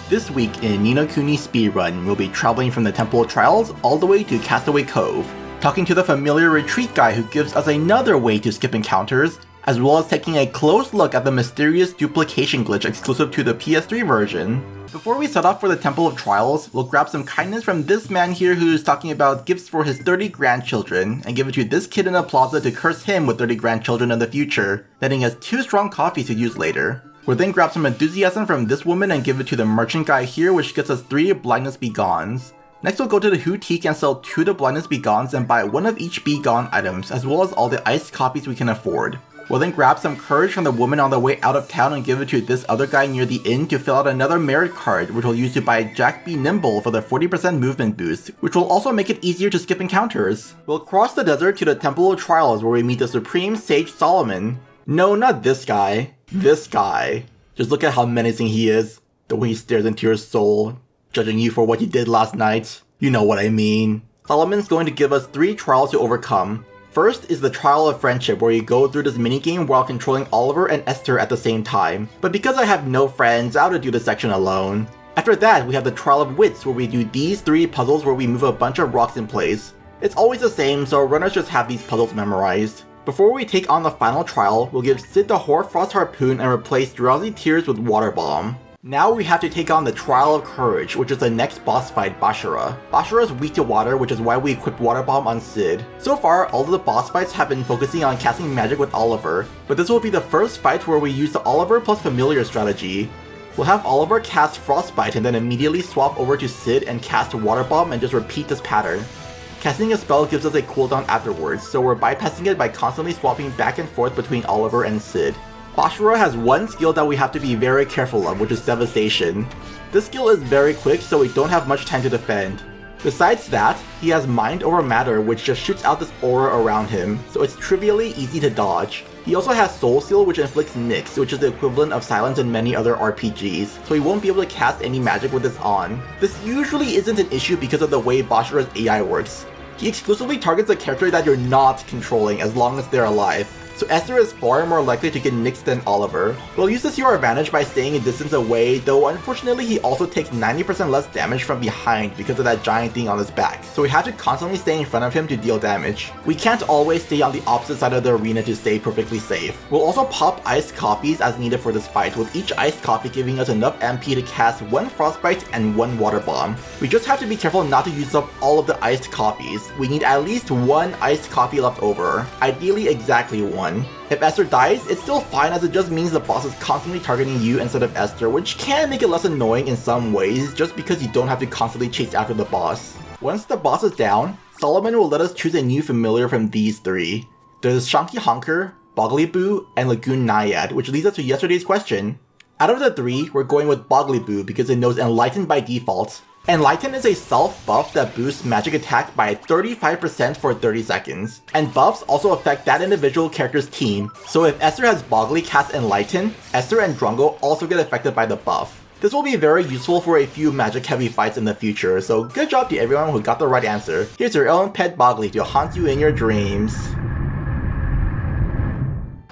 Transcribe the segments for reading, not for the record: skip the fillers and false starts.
This week in Ni No Kuni Speedrun, we'll be traveling from the Temple of Trials all the way to Castaway Cove, talking to the familiar retreat guy who gives us another way to skip encounters, as well as taking a close look at the mysterious duplication glitch exclusive to the PS3 version. Before we set off for the Temple of Trials, we'll grab some kindness from this man here who's talking about gifts for his 30 grandchildren, and give it to this kid in a plaza to curse him with 30 grandchildren in the future, letting us 2 strong coffees to use later. We'll then grab some enthusiasm from this woman and give it to the merchant guy here, which gets us 3 blindness begones. Next we'll go to the boutique and sell 2 the blindness begones and buy 1 of each begone items, as well as all the iced coffees we can afford. We'll then grab some courage from the woman on the way out of town and give it to this other guy near the inn to fill out another merit card, which we'll use to buy Jack Be Nimble for the 40% movement boost, which will also make it easier to skip encounters. We'll cross the desert to the Temple of Trials where we meet the Supreme Sage Solomon. No, not this guy. This guy. Just look at how menacing he is. The way he stares into your soul, judging you for what you did last night. You know what I mean. Solomon's going to give us 3 trials to overcome. First is the Trial of Friendship, where you go through this minigame while controlling Oliver and Esther at the same time. But because I have no friends, I'll have to do this section alone. After that, we have the Trial of Wits, where we do these 3 puzzles where we move a bunch of rocks in place. It's always the same, so runners just have these puzzles memorized. Before we take on the final trial, we'll give Sid the Hoarfrost Harpoon and replace Drowsy Tears with Water Bomb. Now we have to take on the Trial of Courage, which is the next boss fight, Bashara. Bashara is weak to water, which is why we equipped Water Bomb on Sid. So far, all of the boss fights have been focusing on casting magic with Oliver, but this will be the first fight where we use the Oliver plus Familiar strategy. We'll have Oliver cast Frostbite and then immediately swap over to Sid and cast Water Bomb and just repeat this pattern. Casting a spell gives us a cooldown afterwards, so we're bypassing it by constantly swapping back and forth between Oliver and Sid. Bashara has one skill that we have to be very careful of, which is Devastation. This skill is very quick, so we don't have much time to defend. Besides that, he has Mind Over Matter, which just shoots out this aura around him, so it's trivially easy to dodge. He also has Soul Seal, which inflicts Nyx, which is the equivalent of silence in many other RPGs, so he won't be able to cast any magic with this on. This usually isn't an issue because of the way Bashara's AI works. He exclusively targets a character that you're not controlling as long as they're alive, so Esther is far more likely to get nixed than Oliver. We'll use this to our advantage by staying a distance away, though unfortunately he also takes 90% less damage from behind because of that giant thing on his back, so we have to constantly stay in front of him to deal damage. We can't always stay on the opposite side of the arena to stay perfectly safe. We'll also pop iced coffees as needed for this fight, with each iced coffee giving us enough MP to cast 1 Frostbite and 1 Water Bomb. We just have to be careful not to use up all of the iced coffees. We need at least 1 iced coffee left over, ideally exactly 1. If Esther dies, it's still fine as it just means the boss is constantly targeting you instead of Esther, which can make it less annoying in some ways just because you don't have to constantly chase after the boss. Once the boss is down, Solomon will let us choose a new familiar from these 3. There's Shanky Honker, Bogglyboo, and Lagoon Naiad, which leads us to yesterday's question. Out of the 3, we're going with Bogglyboo because it knows Enlightened by default. Enlighten is a self-buff that boosts magic attack by 35% for 30 seconds, and buffs also affect that individual character's team, so if Esther has Boggly cast Enlighten, Esther and Drongo also get affected by the buff. This will be very useful for a few magic heavy fights in the future, so good job to everyone who got the right answer. Here's your own pet Boggly to haunt you in your dreams.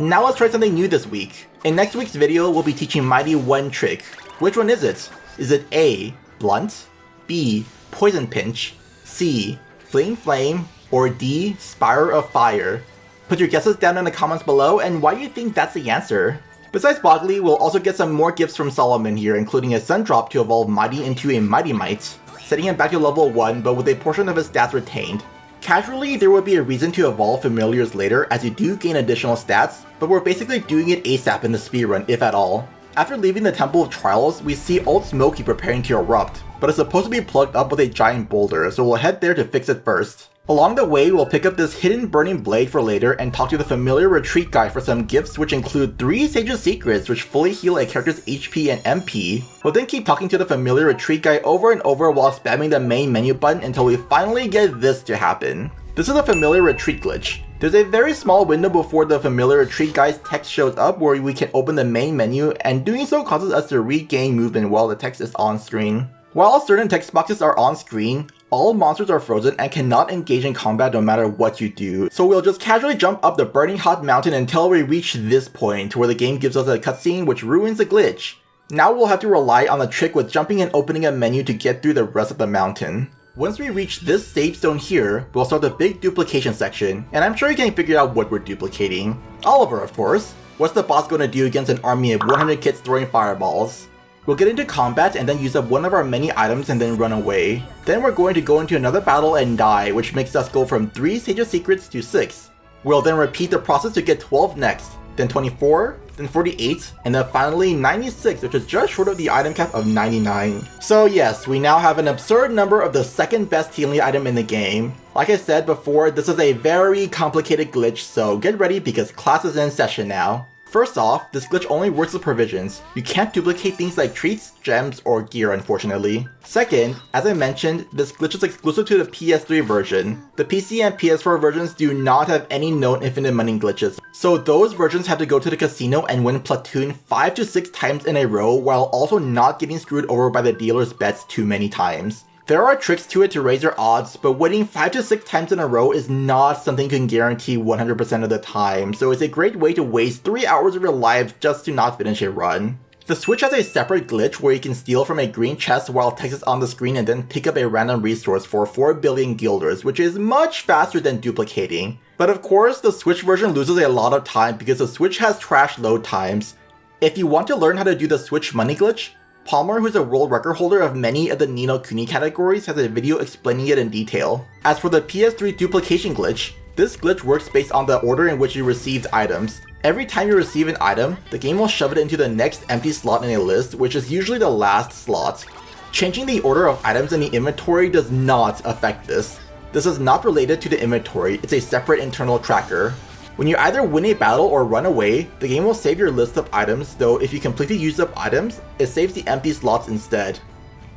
Now let's try something new this week. In next week's video, we'll be teaching Mighty one trick. Which one is it? Is it A, Blunt, B, Poison Pinch, C, Fling Flame, or D, Spire of Fire? Put your guesses down in the comments below and why you think that's the answer. Besides Boggly, we'll also get some more gifts from Solomon here, including a Sun Drop to evolve Mighty into a Mighty Mite, setting him back to level 1 but with a portion of his stats retained. Casually, there would be a reason to evolve familiars later as you do gain additional stats, but we're basically doing it ASAP in the speedrun, if at all. After leaving the Temple of Trials, we see Old Smoky preparing to erupt, but it's supposed to be plugged up with a giant boulder, so we'll head there to fix it first. Along the way, we'll pick up this hidden burning blade for later and talk to the familiar retreat guy for some gifts which include 3 Sage's Secrets which fully heal a character's HP and MP. We'll then keep talking to the familiar retreat guy over and over while spamming the main menu button until we finally get this to happen. This is a familiar retreat glitch. There's a very small window before the familiar retreat guy's text shows up where we can open the main menu, and doing so causes us to regain movement while the text is on screen. While certain text boxes are on screen, all monsters are frozen and cannot engage in combat no matter what you do, so we'll just casually jump up the burning hot mountain until we reach this point where the game gives us a cutscene which ruins the glitch. Now we'll have to rely on the trick with jumping and opening a menu to get through the rest of the mountain. Once we reach this save zone here, we'll start the big duplication section, and I'm sure you can figure out what we're duplicating. Oliver, of course. What's the boss going to do against an army of 100 kids throwing fireballs? We'll get into combat and then use up one of our many items and then run away. Then we're going to go into another battle and die, which makes us go from 3 Sage of Secrets to 6. We'll then repeat the process to get 12 next, then 24, then 48, and then finally 96, which is just short of the item cap of 99. So yes, we now have an absurd number of the second best healing item in the game. Like I said before, this is a very complicated glitch, so get ready because class is in session now. First off, this glitch only works with provisions. You can't duplicate things like treats, gems, or gear unfortunately. Second, as I mentioned, this glitch is exclusive to the PS3 version. The PC and PS4 versions do not have any known infinite money glitches, so those versions have to go to the casino and win platoon 5 to 6 times in a row while also not getting screwed over by the dealer's bets too many times. There are tricks to it to raise your odds, but winning 5 to 6 times in a row is not something you can guarantee 100% of the time, so it's a great way to waste 3 hours of your life just to not finish a run. The Switch has a separate glitch where you can steal from a green chest while text is on the screen and then pick up a random resource for 4 billion guilders, which is much faster than duplicating. But of course, the Switch version loses a lot of time because the Switch has trash load times. If you want to learn how to do the Switch money glitch, Palmer, who's a world record holder of many of the Ni No Kuni categories, has a video explaining it in detail. As for the PS3 duplication glitch, this glitch works based on the order in which you received items. Every time you receive an item, the game will shove it into the next empty slot in a list, which is usually the last slot. Changing the order of items in the inventory does not affect this. This is not related to the inventory, it's a separate internal tracker. When you either win a battle or run away, the game will save your list of items, though if you completely use up items, it saves the empty slots instead.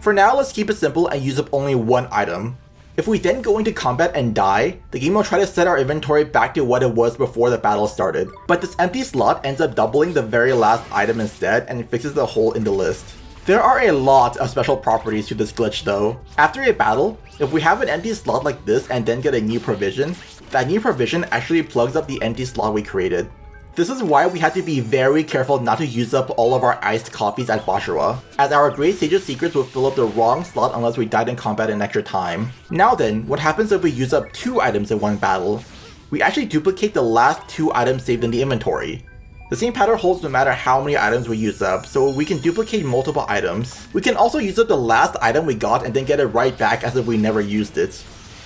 For now, let's keep it simple and use up only one item. If we then go into combat and die, the game will try to set our inventory back to what it was before the battle started, but this empty slot ends up doubling the very last item instead and fixes the hole in the list. There are a lot of special properties to this glitch though. After a battle, if we have an empty slot like this and then get a new provision, that new provision actually plugs up the empty slot we created. This is why we had to be very careful not to use up all of our iced coffees at Bashira, as our Great Sage of Secrets would fill up the wrong slot unless we died in combat in extra time. Now then, what happens if we use up 2 items in one battle? We actually duplicate the last 2 items saved in the inventory. The same pattern holds no matter how many items we use up, so we can duplicate multiple items. We can also use up the last item we got and then get it right back as if we never used it.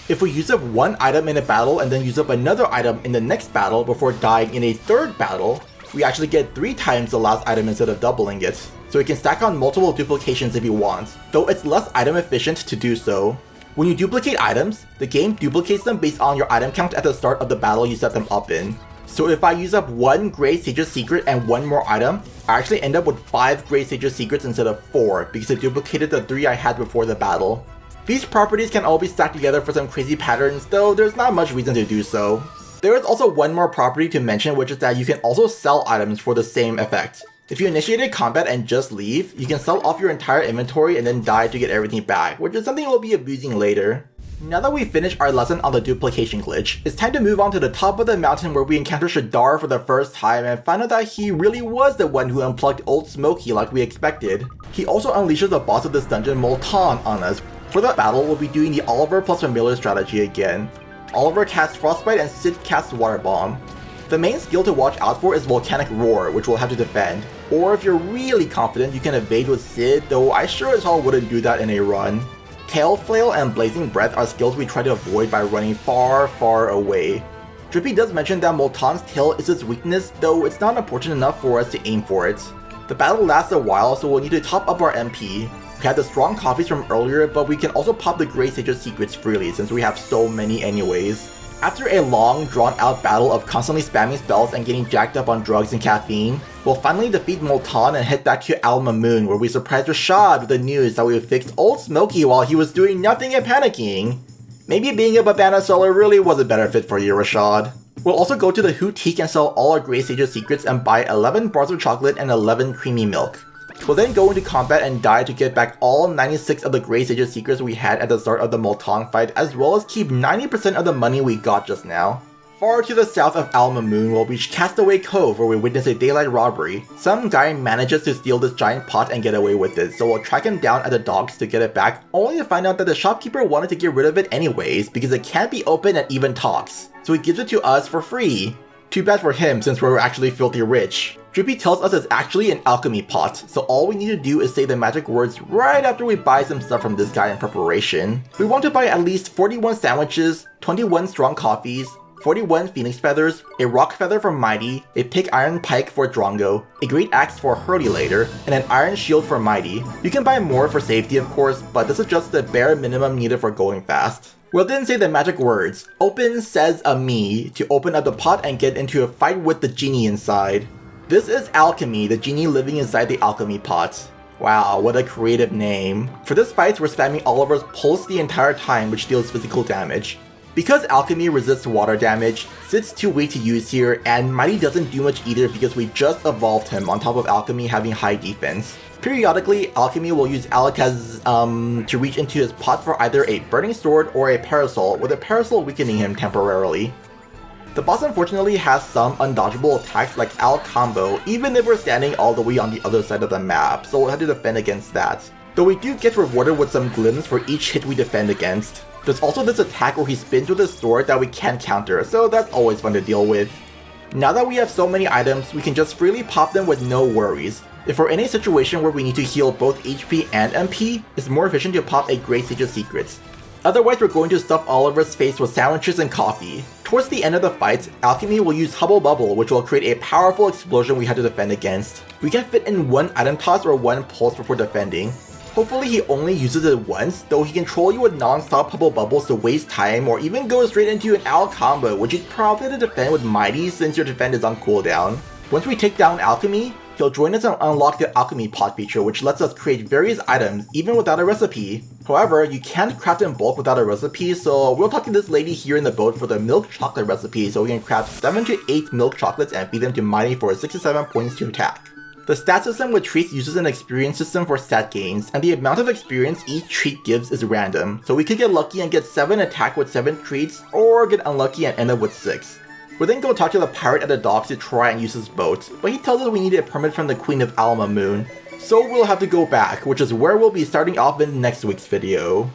If we use up one item in a battle and then use up another item in the next battle before dying in a third battle, we actually get 3 times the last item instead of doubling it. So you can stack on multiple duplications if you want, though it's less item efficient to do so. When you duplicate items, the game duplicates them based on your item count at the start of the battle you set them up in. So if I use up 1 Great Sage of Secret and 1 more item, I actually end up with 5 Great Sage of Secrets instead of 4 because it duplicated the 3 I had before the battle. These properties can all be stacked together for some crazy patterns, though there's not much reason to do so. There is also one more property to mention, which is that you can also sell items for the same effect. If you initiated combat and just leave, you can sell off your entire inventory and then die to get everything back, which is something we'll be abusing later. Now that we've finished our lesson on the duplication glitch, it's time to move on to the top of the mountain where we encounter Shadar for the first time and find out that he really was the one who unplugged Old Smokey like we expected. He also unleashes the boss of this dungeon, Moltaan, on us. For the battle, we'll be doing the Oliver plus Familiar strategy again. Oliver casts Frostbite and Sid casts Water Bomb. The main skill to watch out for is Volcanic Roar, which we'll have to defend. Or if you're really confident, you can evade with Sid, though I sure as hell wouldn't do that in a run. Tail Flail and Blazing Breath are skills we try to avoid by running far, far away. Drippy does mention that Moltaan's tail is its weakness, though it's not important enough for us to aim for it. The battle lasts a while, so we'll need to top up our MP. We had the strong coffees from earlier, but we can also pop the Great Sage of Secrets freely since we have so many anyways. After a long, drawn-out battle of constantly spamming spells and getting jacked up on drugs and caffeine, we'll finally defeat Moltaan and head back to Al Mamoon where we surprise Rashad with the news that we fixed Old Smokey while he was doing nothing and panicking. Maybe being a banana seller really was a better fit for you, Rashad. We'll also go to the Houtique and sell all our Great Sage of Secrets and buy 11 bars of chocolate and 11 creamy milk. We'll then go into combat and die to get back all 96 of the Great Sage of Secrets we had at the start of the Moltaan fight, as well as keep 90% of the money we got just now. Far to the south of Mamoon, we'll reach Castaway Cove where we witness a daylight robbery. Some guy manages to steal this giant pot and get away with it, so we'll track him down at the docks to get it back, only to find out that the shopkeeper wanted to get rid of it anyways because it can't be opened and even talks. So he gives it to us for free. Too bad for him since we're actually filthy rich. Drippy tells us it's actually an alchemy pot, so all we need to do is say the magic words right after we buy some stuff from this guy in preparation. We want to buy at least 41 sandwiches, 21 strong coffees, 41 phoenix feathers, a rock feather for Mighty, a pig iron pike for Drongo, a great axe for Hurley later, and an iron shield for Mighty. You can buy more for safety of course, but this is just the bare minimum needed for going fast. We'll then say the magic words, open says a me, to open up the pot and get into a fight with the genie inside. This is Alchemy, the genie living inside the alchemy pot. Wow, what a creative name. For this fight, we're spamming Oliver's pulse the entire time, which deals physical damage. Because Alchemy resists water damage, Sid's too weak to use here, and Mighty doesn't do much either because we just evolved him on top of Alchemy having high defense. Periodically, Alchemy will use Cazplm to reach into his pot for either a burning sword or a parasol, with a parasol weakening him temporarily. The boss unfortunately has some undodgeable attacks like Al Combo, even if we're standing all the way on the other side of the map, so we'll have to defend against that. Though we do get rewarded with some glims for each hit we defend against. There's also this attack where he spins with his sword that we can't counter, so that's always fun to deal with. Now that we have so many items, we can just freely pop them with no worries. If we're in a situation where we need to heal both HP and MP, it's more efficient to pop a Great Sage's Secrets. Otherwise, we're going to stuff Oliver's face with sandwiches and coffee. Towards the end of the fight, Alchemy will use Hubble Bubble, which will create a powerful explosion we have to defend against. We can fit in one item toss or one pulse before defending. Hopefully he only uses it once, though he can troll you with non-stop Hubble Bubbles to waste time or even go straight into an Al combo, which is probably to defend with Mighty since your defend is on cooldown. Once we take down Alchemy, he'll join us and unlock the Alchemy Pot feature, which lets us create various items even without a recipe. However, you can't craft in bulk without a recipe, so we'll talk to this lady here in the boat for the milk chocolate recipe so we can craft 7 to 8 milk chocolates and feed them to Mighty for 6 to 7 points to attack. The stat system with treats uses an experience system for stat gains, and the amount of experience each treat gives is random, so we could get lucky and get 7 attack with 7 treats, or get unlucky and end up with 6. We'll then go talk to the pirate at the docks to try and use his boat, but he tells us we need a permit from the Queen of Mamoon, so we'll have to go back, which is where we'll be starting off in next week's video.